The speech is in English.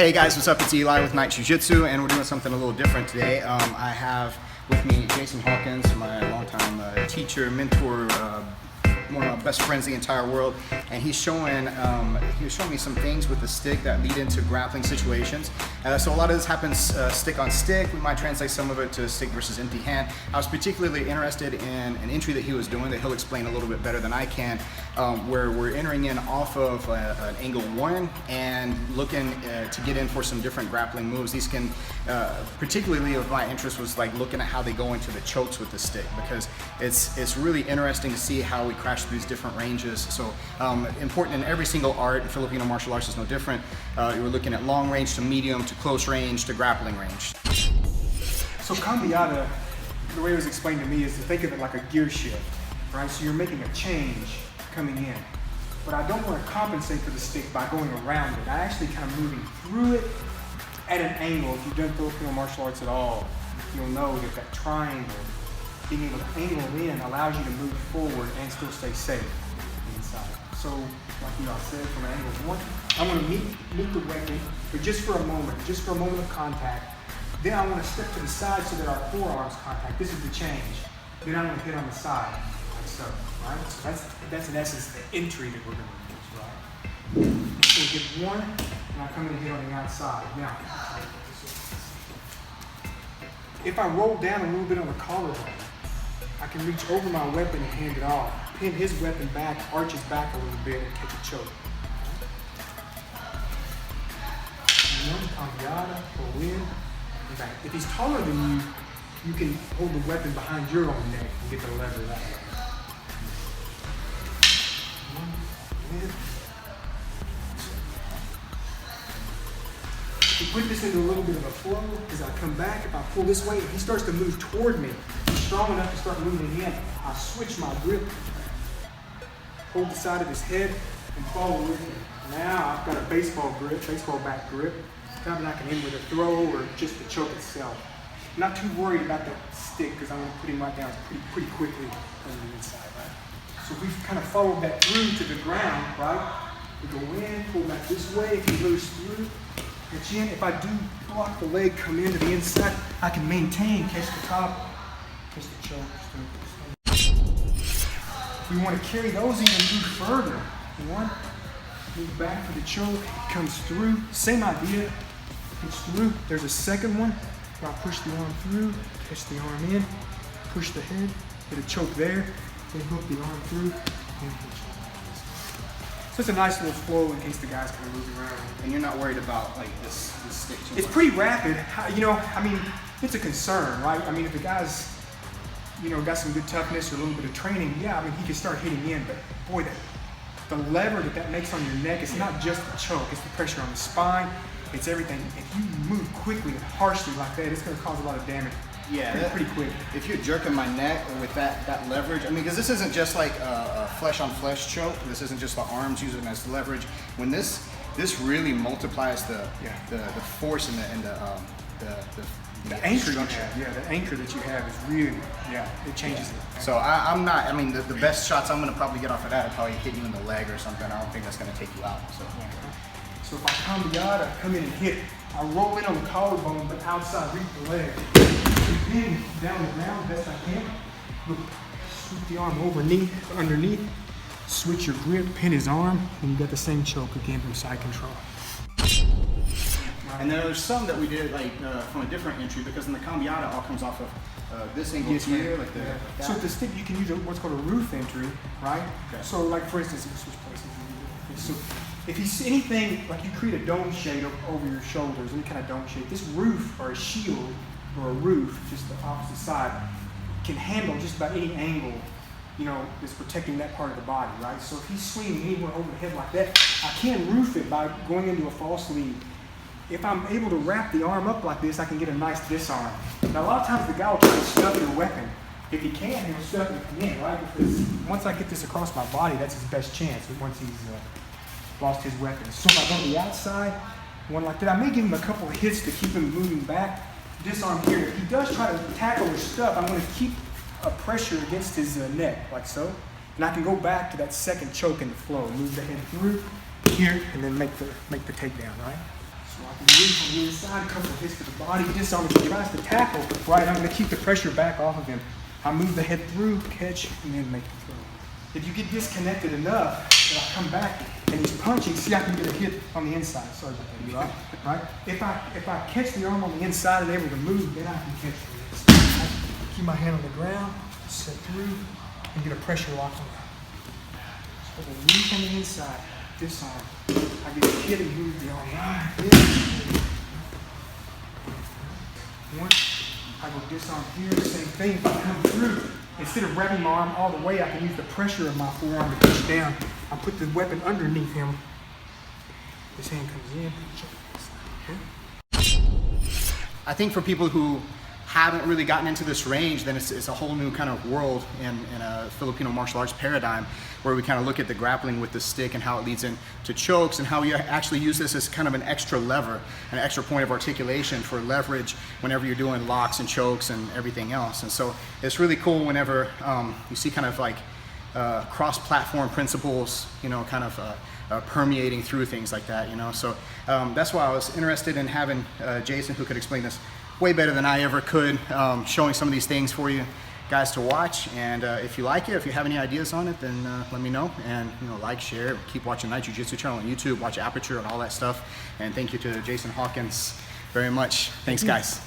Hey guys, what's up? It's Eli with Jiu Jitsu, and we're doing something a little different today. I have with me Jason Hawkins, my longtime teacher, mentor, one of my best friends in the entire world, and he was showing me some things with the stick that lead into grappling situations. So a lot of this happens stick on stick. We might translate some of it to stick versus empty hand. I was particularly interested in an entry that he was doing that he'll explain a little bit better than I can, where we're entering in off of an angle one and looking to get in for some different grappling moves. These can, particularly of my interest was like looking at how they go into the chokes with the stick, because it's really interesting to see how we crash through these different ranges. So important in every single art, and Filipino martial arts is no different. You're looking at long range to medium to close range to grappling range. So Cambiado, the way it was explained to me is to think of it like a gear shift, right? So you're making a change coming in, but I don't want to compensate for the stick by going around it. I actually kind of moving through it at an angle. If you've done Filipino martial arts at all, you'll know that that triangle, being able to angle in, allows you to move forward and still stay safe inside. So, like you all said, from an angle one, I want to meet the weapon, but just for a moment of contact. Then I want to step to the side so that our forearms contact. This is the change. Then I want to hit on the side, like so, right? So that's in essence the entry that we're going to use, right? So we get one, and I come in and hit on the outside. Now, if I roll down a little bit on the collarbone, I can reach over my weapon and hand it off. Pin his weapon back, arch his back a little bit, and catch a choke. Cambiado, pull in, and back. If he's taller than you, you can hold the weapon behind your own neck and get the lever that way. If we put this into a little bit of a flow, as I come back, if I pull this way, if he starts to move toward me, he's strong enough to start moving in, I switch my grip, hold the side of his head, and follow with him. Now I've got a baseball grip, baseball bat grip. Time I can end with a throw or just the choke itself. I'm not too worried about that stick because I'm going to put him right down pretty quickly on the inside, right? So we've kind of followed that through to the ground, right? We go in, pull back this way. If he moves through, catch in. If I do block the leg, come into the inside, I can maintain, catch the top, catch the choke. We want to carry those in and move further. One, move back for the choke, comes through, same idea, comes through. There's a second one, where I push the arm through, catch the arm in, push the head, get a choke there, then hook the arm through, and push. So it's a nice little flow in case the guy's kind of moving around. And you're not worried about like this stick too much. It's pretty rapid. You know, I mean, it's a concern, right? I mean, if the guy's, you know, got some good toughness or a little bit of training, yeah, I mean, he can start hitting in, but boy, the lever that makes on your neck, it's not just the choke, it's the pressure on the spine, it's everything. If you move quickly and harshly like that, it's going to cause a lot of damage. Yeah, pretty quick. If you're jerking my neck with that leverage, I mean, because this isn't just like a flesh on flesh choke. This isn't just the arms using as leverage. When this really multiplies the force and the anchor you have, yeah, the anchor that you have is really, yeah, it changes it. So I'm not, I mean, the best shots I'm going to probably get off of that, I'd probably hit you in the leg or something. I don't think that's going to take you out. So, so if I come in and hit, I roll in on the collarbone, but outside, reach the leg. Pin down the ground best I can. Look, sweep the arm underneath, switch your grip, pin his arm, and you got the same choke again from side control. And then there's some that we did like from a different entry, because in the Cambiado all comes off of this angle here, like that. So with the stick, you can use what's called a roof entry, right? Okay. So like for instance, if you switch places. So if you see anything, like you create a dome shade over your shoulders, any kind of dome shade, this roof or a shield or a roof, just the opposite side, can handle just about any angle, you know, that's protecting that part of the body, right? So if he's swinging anywhere over the head like that, I can roof it by going into a false lead. If I'm able to wrap the arm up like this, I can get a nice disarm. Now, a lot of times the guy will try to stuff your weapon. If he can, he'll stuff it in, right? Because once I get this across my body, that's his best chance once he's lost his weapon. So if I go to the outside, one like that, I may give him a couple of hits to keep him moving back. Disarm here. If he does try to tackle or stuff, I'm going to keep a pressure against his neck, like so. And I can go back to that second choke in the flow. Move the head through here, and then make the takedown, right? So I Lead from the inside, a couple of hits to the body, disarm as he tries to tackle. Right, I'm going to keep the pressure back off of him. I move the head through, catch, and then make the throw. If you get disconnected enough, that I come back and he's punching, see I can get a hit on the inside. Sorry about that, right? If I catch the arm on the inside and able to move, then I can catch the inside. I keep my hand on the ground, set through, and get a pressure lock on that. So the lead from the inside, disarm. I get a hit and move the arm right there. One, I go disarm here, same thing. If I come through, instead of wrapping my arm all the way, I can use the pressure of my forearm to push down. I put the weapon underneath him. His hand comes in. I think for people who haven't really gotten into this range, then it's a whole new kind of world in a Filipino martial arts paradigm, where we kind of look at the grappling with the stick and how it leads into chokes, and how you actually use this as kind of an extra lever, an extra point of articulation for leverage whenever you're doing locks and chokes and everything else. And so it's really cool whenever you see kind of like cross-platform principles, you know, kind of permeating through things like that, you know. So that's why I was interested in having Jason, who could explain this way better than I ever could, showing some of these things for you guys to watch. And if you like it, if you have any ideas on it, then let me know. And you know, like, share, keep watching Night Jiu Jitsu channel on YouTube, watch Aperture and all that stuff. And thank you to Jason Hawkins very much. Thanks, guys.